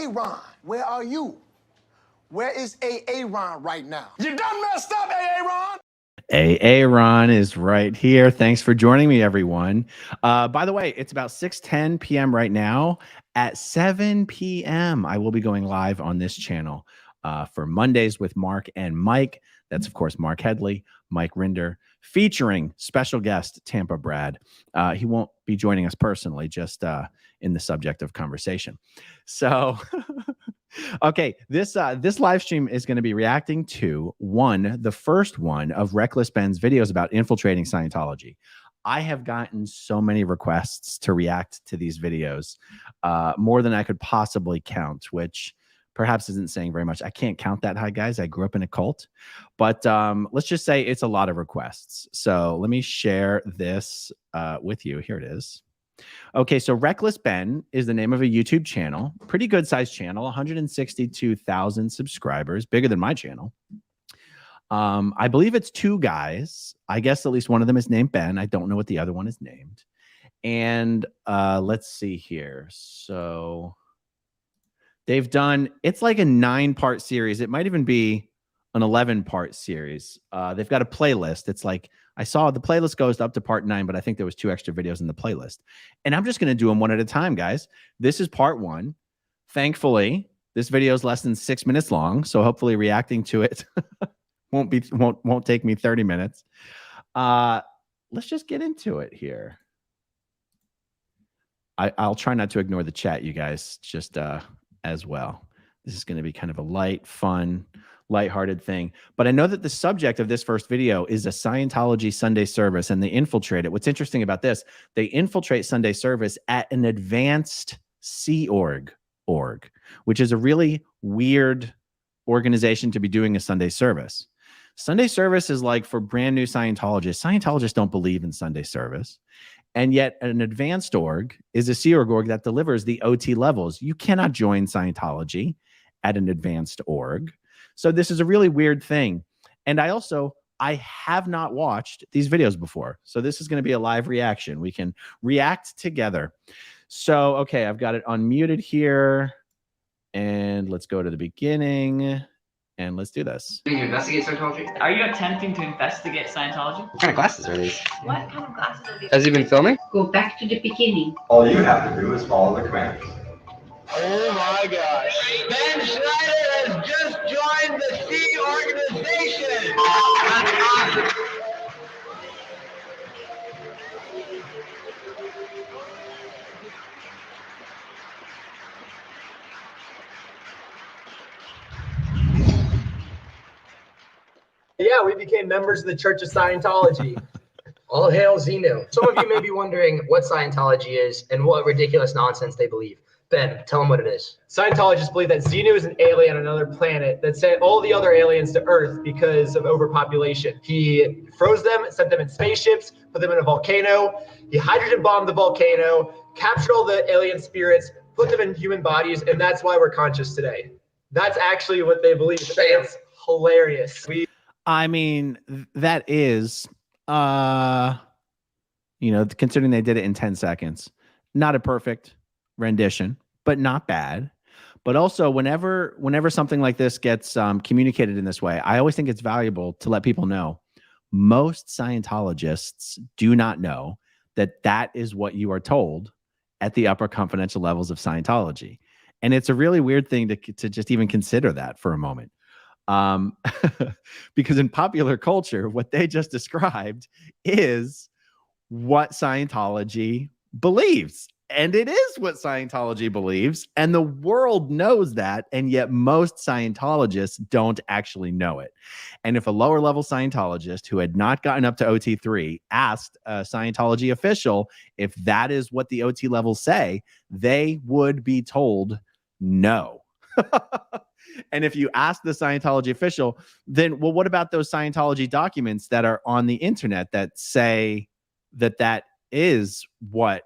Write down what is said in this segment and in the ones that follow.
Ron? Where are you? Where is Ron right now? You done messed up, Ron! Ron is right here. Thanks for joining me, everyone. By the way, it's about 6:10 p.m. right now. At 7 p.m., I will be going live on this channel for Mondays with Mark and Mike. That's, of course, Mark Headley, Mike Rinder, featuring special guest Tampa Brad. He won't be joining us personally, just in the subject of conversation. So... Okay, this live stream is going to be reacting to the first one of Reckless Ben's videos about infiltrating Scientology. I have gotten so many requests to react to these videos, more than I could possibly count, which perhaps isn't saying very much. I can't count that high, guys. I grew up in a cult, but let's just say it's a lot of requests. So let me share this with you. Here it is. Okay, so Reckless Ben is the name of a YouTube channel, pretty good sized channel, 162,000 subscribers, bigger than my channel. I believe it's two guys. I guess at least one of them is named Ben. I don't know what the other one is named. And let's see here. So they've done, it's like a 9-part series. It might even be an 11-part series. They've got a playlist. It's like, I saw the playlist goes up to part 9, but I think there was 2 extra videos in the playlist. And I'm just going to do them one at a time, guys. This is part 1. Thankfully, this video is less than 6 minutes long, so hopefully reacting to it won't take me 30 minutes. Let's just get into it here. I'll try not to ignore the chat, you guys, just as well. This is going to be kind of a light, fun, lighthearted thing. But I know that the subject of this first video is a Scientology Sunday service, and they infiltrate it. What's interesting about this, they infiltrate Sunday service at an advanced Sea org, which is a really weird organization to be doing a Sunday service. Sunday service is like for brand new Scientologists. Scientologists don't believe in Sunday service. And yet an advanced org is a Sea org that delivers the OT levels. You cannot join Scientology at an advanced org. So this is a really weird thing. And I have not watched these videos before. So this is going to be a live reaction. We can react together. So, okay, I've got it unmuted here. And let's go to the beginning. And let's do this. Do you investigate Scientology? Are you attempting to investigate Scientology? What kind of glasses are these? What kind of glasses are these? Has he been filming? Go back to the beginning. All you have to do is follow the commands. Oh my gosh. Ben Schneider has just joined the Sea organization. Yeah, we became members of the Church of Scientology. All hail Xenu. Some of you may be wondering what Scientology is and what ridiculous nonsense they believe. Ben, tell them what it is. Scientologists believe that Xenu is an alien on another planet that sent all the other aliens to Earth because of overpopulation. He froze them, sent them in spaceships, put them in a volcano. He hydrogen bombed the volcano, captured all the alien spirits, put them in human bodies, and that's why we're conscious today. That's actually what they believe. It's hilarious. I mean, that is, considering they did it in 10 seconds, not a perfect rendition, but not bad. But also, whenever something like this gets communicated in this way, I always think it's valuable to let people know most Scientologists do not know that that is what you are told at the upper confidential levels of Scientology. And it's a really weird thing to just even consider that for a moment. Because in popular culture, what they just described is what Scientology believes. And it is what Scientology believes. And the world knows that. And yet most Scientologists don't actually know it. And if a lower level Scientologist who had not gotten up to OT3 asked a Scientology official if that is what the OT levels say, they would be told no. And if you ask the Scientology official, then, well, what about those Scientology documents that are on the internet that say that that is what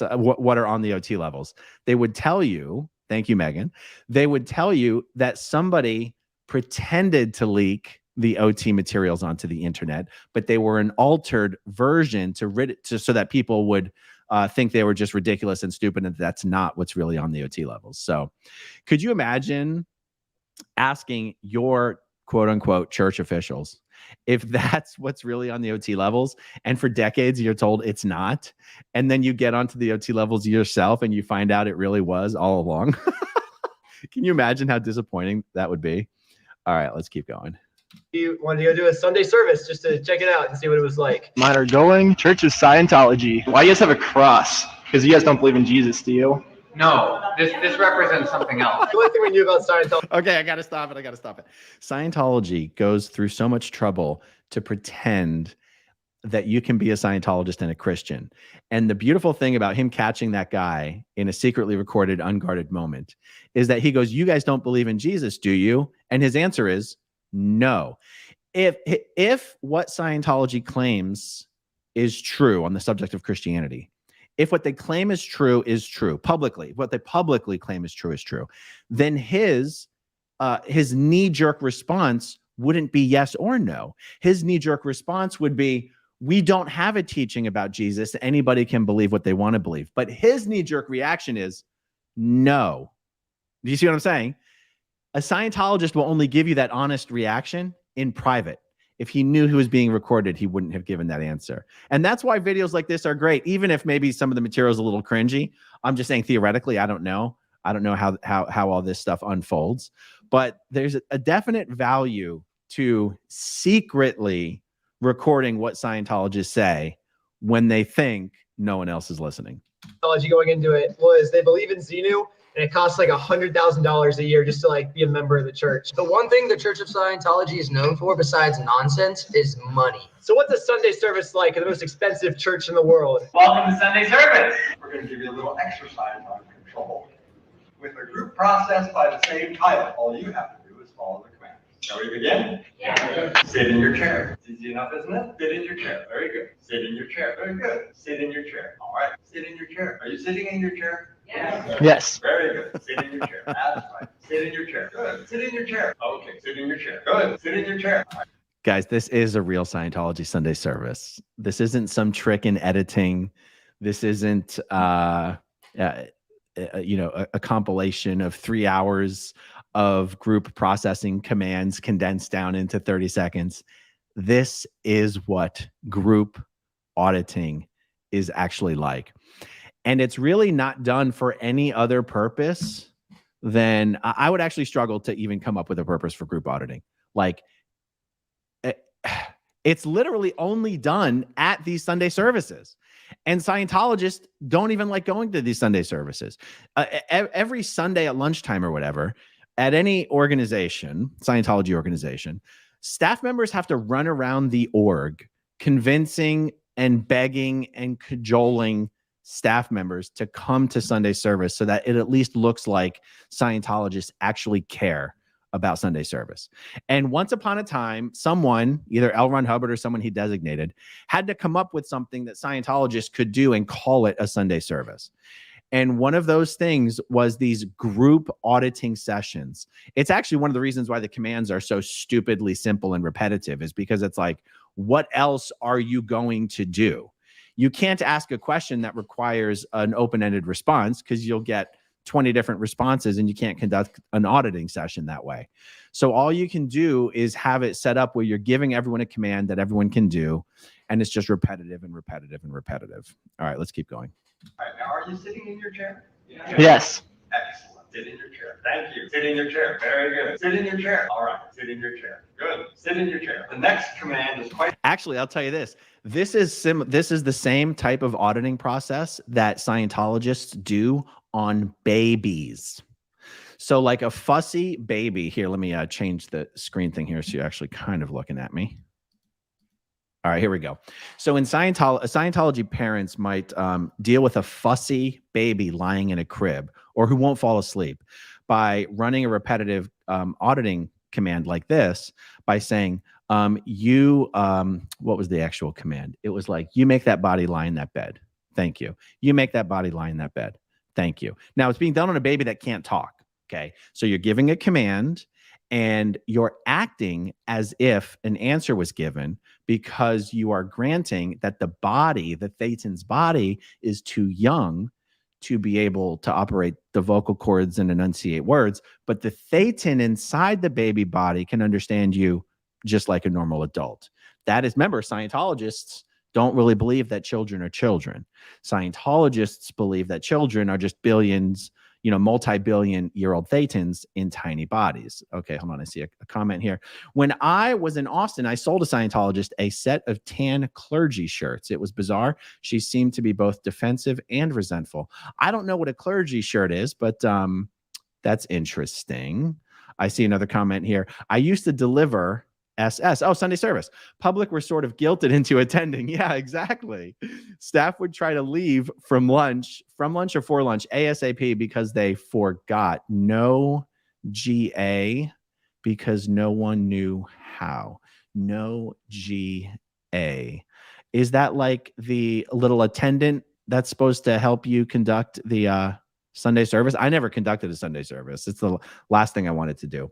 are on the OT levels? They would tell you, thank you, Megan, they would tell you that somebody pretended to leak the OT materials onto the internet, but they were an altered version so that people would think they were just ridiculous and stupid, and that's not what's really on the OT levels. So could you imagine asking your quote unquote church officials if that's what's really on the OT levels, and for decades you're told it's not, and then you get onto the OT levels yourself and you find out it really was all along? Can you imagine how disappointing that would be? All right, let's keep going. You wanted to go do a Sunday service just to check it out and see what it was like. Mine are going Church of Scientology. Why do you guys have a cross? Because you guys don't believe in Jesus, do you? No, this represents something else. The only thing we knew about Scientology. Okay, I gotta stop it. Scientology goes through so much trouble to pretend that you can be a Scientologist and a Christian. And the beautiful thing about him catching that guy in a secretly recorded, unguarded moment is that he goes, "You guys don't believe in Jesus, do you?" And his answer is no. If what Scientology claims is true on the subject of Christianity, if what they claim is true publicly, what they publicly claim is true, then his knee-jerk response wouldn't be yes or no. His knee-jerk response would be, we don't have a teaching about Jesus. Anybody can believe what they want to believe. But his knee-jerk reaction is no. Do you see what I'm saying? A Scientologist will only give you that honest reaction in private. If he knew he was being recorded, he wouldn't have given that answer. And that's why videos like this are great, even if maybe some of the material is a little cringy. I'm just saying theoretically, I don't know how all this stuff unfolds. But there's a definite value to secretly recording what Scientologists say when they think no one else is listening. Scientology going into it was they believe in Xenu, and it costs like $100,000 a year just to like be a member of the church. The one thing the Church of Scientology is known for besides nonsense is money. So what's a Sunday service like in the most expensive church in the world? Welcome to Sunday service. We're going to give you a little exercise on control. With a group process by the same title, all you have to do is follow the commands. Shall we begin? Yeah. Sit in your chair. It's easy enough, isn't it? Sit in your chair. Very good. Sit in your chair. Very good. Sit in your chair. All right. Sit in your chair. Are you sitting in your chair? Yes. Yes. Very good. Sit in your chair. That's right. Sit in your chair. Good. Sit in your chair. Okay. Sit in your chair. Good. Sit in your chair. All right. Guys, this is a real Scientology Sunday service. This isn't some trick in editing. This isn't, a compilation of 3 hours of group processing commands condensed down into 30 seconds. This is what group auditing is actually like. And it's really not done for any other purpose than I would actually struggle to even come up with a purpose for group auditing. Like, it's literally only done at these Sunday services. And Scientologists don't even like going to these Sunday services. Every Sunday at lunchtime or whatever, at any organization, Scientology organization, staff members have to run around the org convincing and begging and cajoling staff members to come to Sunday service so that it at least looks like Scientologists actually care about Sunday service. And once upon a time, someone, either L. Ron Hubbard or someone he designated, had to come up with something that Scientologists could do and call it a Sunday service. And one of those things was these group auditing sessions. It's actually one of the reasons why the commands are so stupidly simple and repetitive, is because it's like, what else are you going to do? You can't ask a question that requires an open-ended response because you'll get 20 different responses and you can't conduct an auditing session that way. So all you can do is have it set up where you're giving everyone a command that everyone can do, and it's just repetitive and repetitive and repetitive. All right, let's keep going. All right. Now, are you sitting in your chair? Yes. Excellent. Sit in your chair. Thank you. Sit in your chair. Very good. Sit in your chair. All right. Sit in your chair. Good. Sit in your chair. The next command is quite. Actually, I'll tell you this. This is the same type of auditing process that Scientologists do on babies. So like a fussy baby. Here, let me change the screen thing here so you're actually kind of looking at me. All right, here we go. So in Scientology parents might deal with a fussy baby lying in a crib or who won't fall asleep by running a repetitive auditing command like this by saying, what was the actual command? It was like, you make that body lie in that bed. Thank you. You make that body lie in that bed. Thank you. Now it's being done on a baby that can't talk. Okay. So you're giving a command and you're acting as if an answer was given because you are granting that the body, the Thetan's body, is too young to be able to operate the vocal cords and enunciate words, but the Thetan inside the baby body can understand you just like a normal adult. That is, remember, Scientologists don't really believe that children are children. Scientologists believe that children are just billions, multi-billion-year-old Thetans in tiny bodies. Okay, hold on. I see a comment here. When I was in Austin, I sold a Scientologist a set of tan clergy shirts. It was bizarre. She seemed to be both defensive and resentful. I don't know what a clergy shirt is, but that's interesting. I see another comment here. I used to deliver SS. Oh, Sunday service. Public were sort of guilted into attending. Yeah, exactly. Staff would try to leave from lunch or for lunch ASAP because they forgot. No GA because no one knew how. No GA. Is that like the little attendant that's supposed to help you conduct the Sunday service? I never conducted a Sunday service. It's the last thing I wanted to do.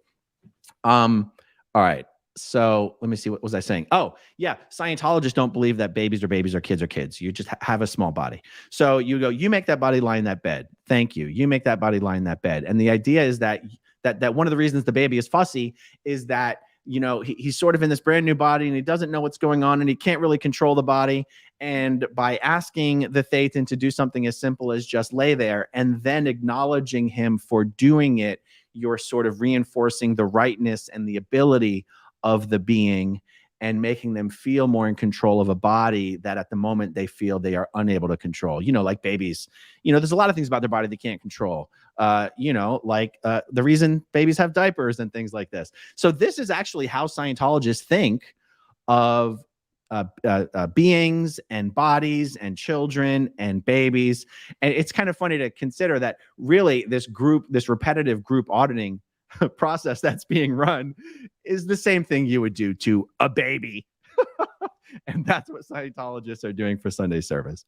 All right. So let me see. What was I saying? Oh, yeah. Scientologists don't believe that babies are babies or kids are kids. You just have a small body. So you go, you make that body lie in that bed. Thank you. You make that body lie in that bed. And the idea is that one of the reasons the baby is fussy is that, he's sort of in this brand new body and he doesn't know what's going on and he can't really control the body. And by asking the Thetan to do something as simple as just lay there and then acknowledging him for doing it, you're sort of reinforcing the rightness and the ability of the being and making them feel more in control of a body that at the moment they feel they are unable to control. Like babies, there's a lot of things about their body they can't control. The reason babies have diapers and things like this. So this is actually how Scientologists think of beings and bodies and children and babies. And it's kind of funny to consider that really this repetitive group auditing process that's being run is the same thing you would do to a baby. And that's what Scientologists are doing for Sunday service.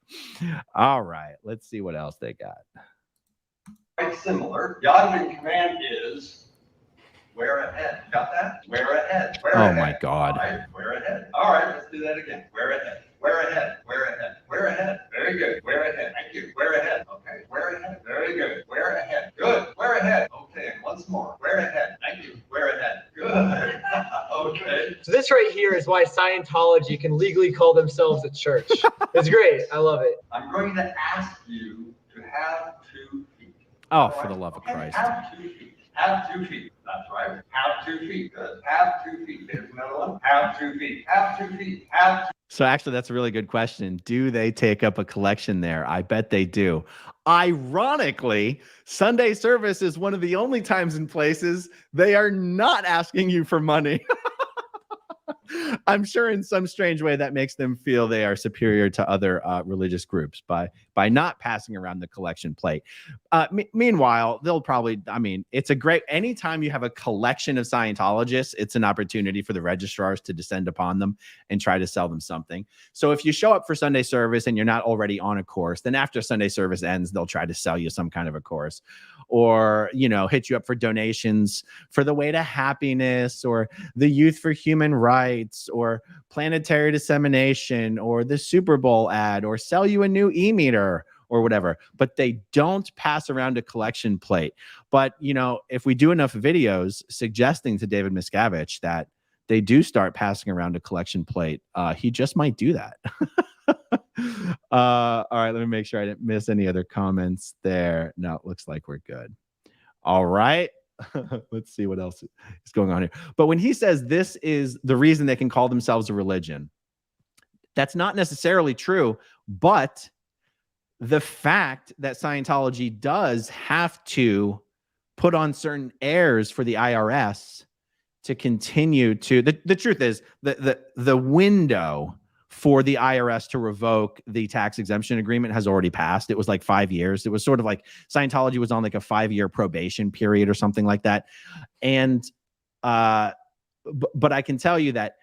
All right, let's see what else they got. Quite similar. The auditing command is where ahead. Got that? Where ahead. Where ahead. My God. All right, where ahead. All right, let's do that again. Where ahead. Where ahead. Where ahead. Where ahead. Very good. Where ahead. Thank you. Where ahead. Okay. Where ahead. Very good. Where ahead. Good. Where ahead. Okay. Once more. Where ahead. Thank you. Where ahead. Good. Okay. So this right here is why Scientology can legally call themselves a church. It's great. I love it. I'm going to ask you to have 2 feet. Oh, for the love of Christ. Have 2 feet. Have 2 feet. That's right. Have 2 feet. Good. Have 2 feet. There's another one. Have 2 feet. Have 2 feet. Have 2 feet. So actually, that's a really good question. Do they take up a collection there? I bet they do. Ironically, Sunday service is one of the only times and places they are not asking you for money. I'm sure in some strange way that makes them feel they are superior to other religious groups by not passing around the collection plate. Meanwhile, they'll probably, it's a great, anytime you have a collection of Scientologists, it's an opportunity for the registrars to descend upon them and try to sell them something. So if you show up for Sunday service and you're not already on a course, then after Sunday service ends, they'll try to sell you some kind of a course or, hit you up for donations for the Way to Happiness or the Youth for Human Rights or planetary dissemination or the Super Bowl ad or sell you a new e-meter or whatever, but they don't pass around a collection plate. But, if we do enough videos suggesting to David Miscavige that they do start passing around a collection plate, he just might do that. All right, let me make sure I didn't miss any other comments there. No, it looks like we're good. All right. Let's see what else is going on here. But when he says this is the reason they can call themselves a religion, that's not necessarily true. But the fact that Scientology does have to put on certain airs for the IRS to continue to, the truth is the window for the IRS to revoke the tax exemption agreement has already passed. It was like 5 years. It was sort of like Scientology was on like a 5-year probation period or something like that. And, but I can tell you that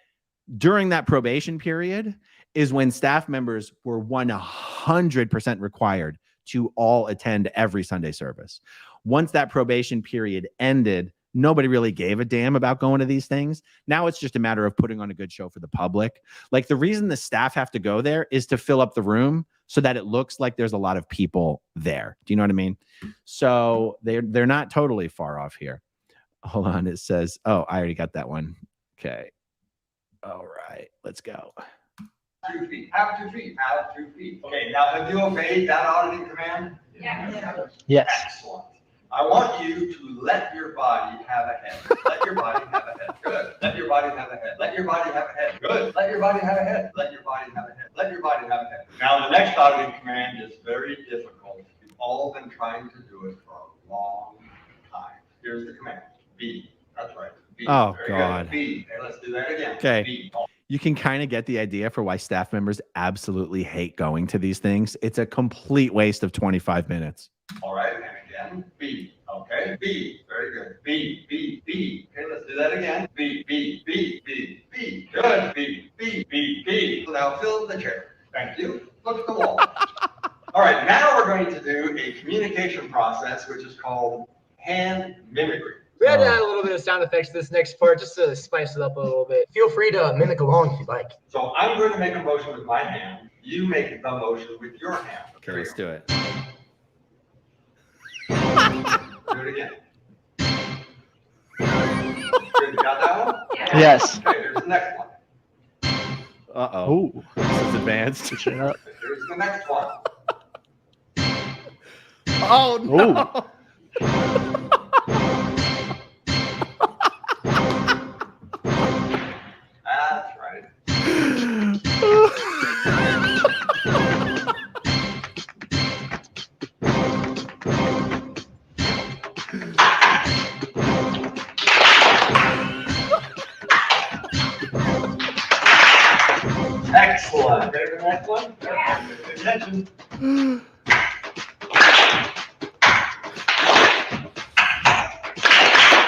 during that probation period is when staff members were 100% required to all attend every Sunday service. Once that probation period ended, nobody really gave a damn about going to these things. Now it's just a matter of putting on a good show for the public. Like the reason the staff have to go there is to fill up the room so that it looks like there's a lot of people there. Do you know what I mean? So they're not totally far off here. Hold on. It says, oh, I already got that one. Okay. All right. Let's go. 2 feet. Have 2 feet. Have 2 feet. Okay, now have you obeyed that auditing command? Yeah. Yes. Excellent. I want you to let your body have a head. Let your body have a head. Good. Let your body have a head. Let your body have a head. Good. Let your body have a head. Let your body have a head. Let your body have a head. Now, the next auditing command is very difficult. You've all been trying to do it for a long time. Here's the command. B. That's right. B. Oh, Very God. Good. B. Okay, let's do that again. Okay. B. You can kind of get the idea for why staff members absolutely hate going to these things. It's a complete waste of 25 minutes. All right, and again, B. Okay, B. Very good. B, B, B. Okay, let's do that again. B, B, B, B, B. Good. B, B, B, B. Now fill the chair. Thank you. Look at the wall. All right, now we're going to do a communication process, which is called hand mimicry. We had to add a little bit of sound effects to this next part just to spice it up a little bit. Feel free to mimic along if you'd like. So I'm going to make a motion with my hand. You make the motion with your hand. Okay, let's do it. Do it again. Good, you got that one? Yes. Okay, here's the next one. Uh-oh. Ooh. This is advanced. Switching it up. Here's the next one. Oh, no. That's right. Excellent. Ready for the next one? Yeah. Pay attention.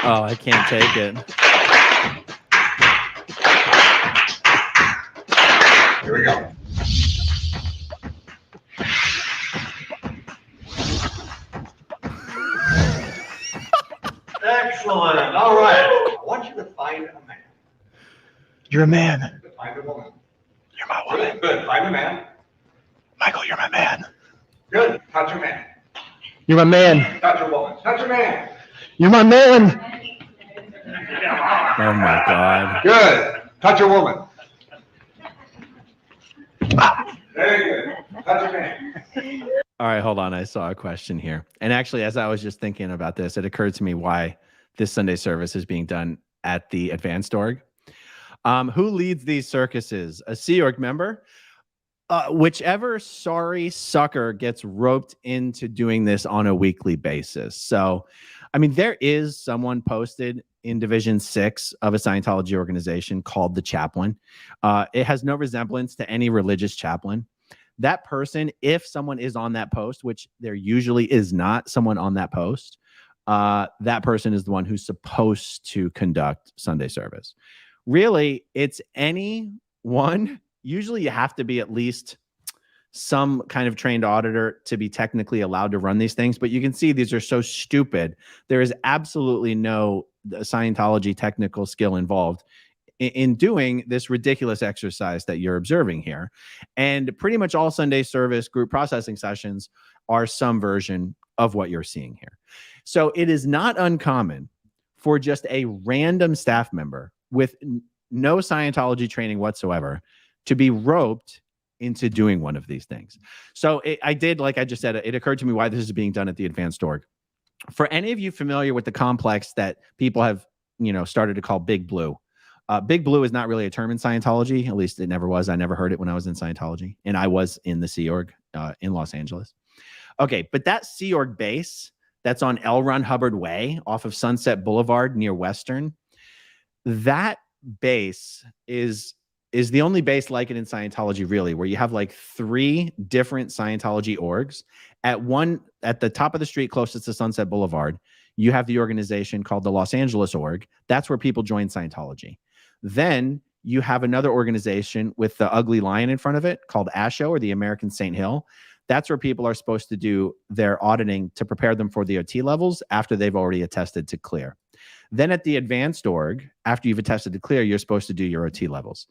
Oh, I can't take it. Here we go. Excellent. All right. I want you to find a man. You're a man. Find a woman. You're my woman. Good. Good. Find a man. Michael, you're my man. Good. Touch a man. You're my man. Touch a woman. Touch a man. You're my man. Oh, my God. Good. Touch a woman. Very good. Touch a man. All right, hold on. I saw a question here. And actually, as I was just thinking about this, it occurred to me why this Sunday service is being done at the Advanced Org. Who leads these circuses? A Sea Org member? Whichever sorry sucker gets roped into doing this on a weekly basis. So, I mean, there is someone posted in Division 6 of a Scientology organization called the Chaplain. It has no resemblance to any religious chaplain. That person, if someone is on that post, which there usually is not someone on that post, that person is the one who's supposed to conduct Sunday service. Really, it's anyone. Usually you have to be at least some kind of trained auditor to be technically allowed to run these things. But you can see these are so stupid. There is absolutely no Scientology technical skill involved in doing this ridiculous exercise that you're observing here. And pretty much all Sunday service group processing sessions are some version of what you're seeing here. So it is not uncommon for just a random staff member with no Scientology training whatsoever to be roped into doing one of these things. So I did, like I just said, it occurred to me why this is being done at the Advanced Org. For any of you familiar with the complex that people have, started to call Big Blue, Big Blue is not really a term in Scientology. At least it never was. I never heard it when I was in Scientology, and I was in the Sea Org in Los Angeles. Okay, but that Sea Org base that's on L. Ron Hubbard Way off of Sunset Boulevard near Western, that base is the only base like it in Scientology, really, where you have like 3 different Scientology orgs. At the top of the street closest to Sunset Boulevard, you have the organization called the Los Angeles Org. That's where people join Scientology. Then you have another organization with the ugly lion in front of it called ASHO, or the American St. Hill. That's where people are supposed to do their auditing to prepare them for the OT levels after they've already attested to clear. Then at the advanced org, after you've attested to clear, you're supposed to do your OT levels.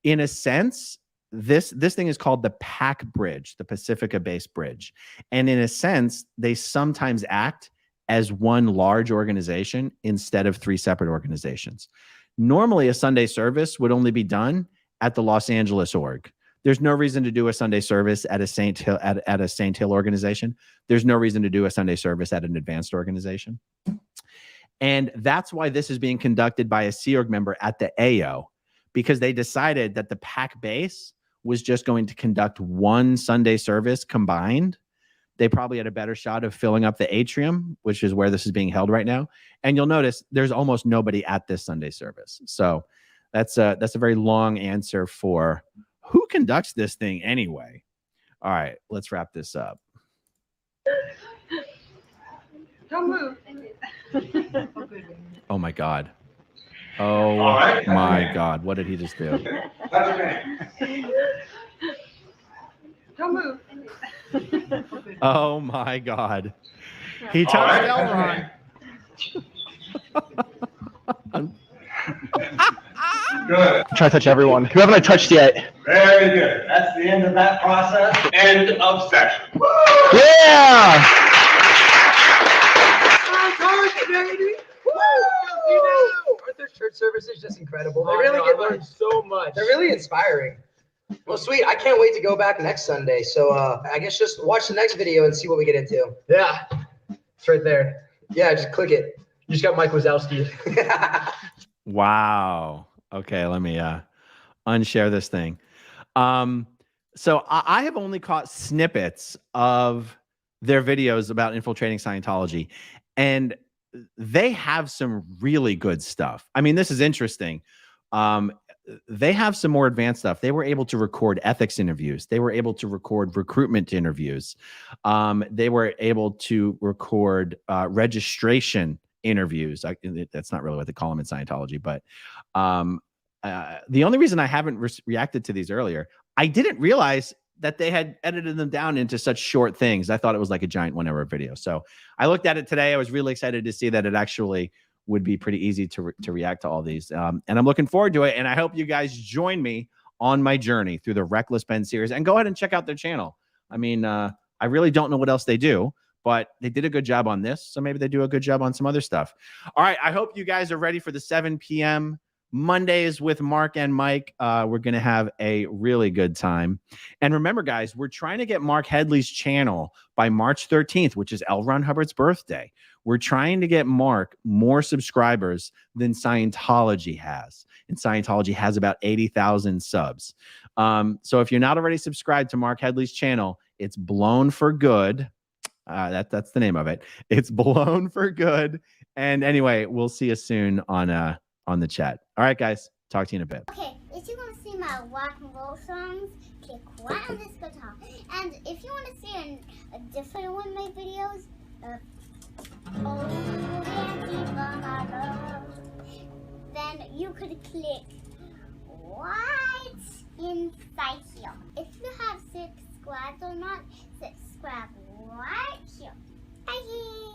In a sense, this thing is called the PAC bridge, the Pacifica-based bridge. And in a sense, they sometimes act as one large organization instead of 3 separate organizations. Normally, a Sunday service would only be done at the Los Angeles org. There's no reason to do a Sunday service at a Saint Hill organization. There's no reason to do a Sunday service at an advanced organization. And that's why this is being conducted by a Sea Org member at the AO, because they decided that the PAC base was just going to conduct one Sunday service combined. They probably had a better shot of filling up the atrium, which is where this is being held right now. And you'll notice there's almost nobody at this Sunday service. So that's a very long answer for who conducts this thing anyway. All right, let's wrap this up. Don't move. Oh my God. Oh my God. What did he just do? Don't move. Oh my God. He touched Elron. Good. Try to touch everyone. Who haven't I touched yet? Very good. That's the end of that process. End of session. Yeah! Aren't their church services just incredible? They really get learned so much. They're really inspiring. Well, sweet. I can't wait to go back next Sunday. So I guess just watch the next video and see what we get into. Yeah, it's right there. Yeah, just click it. You just got Mike Wazowski. Wow. Okay, let me unshare this thing. So I have only caught snippets of their videos about infiltrating Scientology, and they have some really good stuff. I mean, this is interesting. They have some more advanced stuff. They were able to record ethics interviews. They were able to record recruitment interviews. They were able to record registration interviews. That's not really what they call them in Scientology, but the only reason I haven't reacted to these earlier, I didn't realize that they had edited them down into such short things. I thought it was like a giant 1 hour video. So I looked at it today. I was really excited to see that it actually would be pretty easy to react to all these. And I'm looking forward to it. And I hope you guys join me on my journey through the Reckless Ben series, and go ahead and check out their channel. I mean, I really don't know what else they do, but they did a good job on this. So maybe they do a good job on some other stuff. All right. I hope you guys are ready for the 7 p.m. Mondays with Mark and Mike. We're going to have a really good time. And remember, guys, we're trying to get Mark Headley's channel by March 13th, which is L. Ron Hubbard's birthday. We're trying to get Mark more subscribers than Scientology has. And Scientology has about 80,000 subs. So if you're not already subscribed to Mark Headley's channel, it's Blown for Good. That's the name of it. It's Blown for Good. And anyway, we'll see you soon on the chat. All right, guys. Talk to you in a bit. Okay, if you want to see my rock and roll songs, click right on this guitar. And if you want to see a different one of my videos, then you could click right inside here. If you have subscribed or not, subscribe right here. Bye.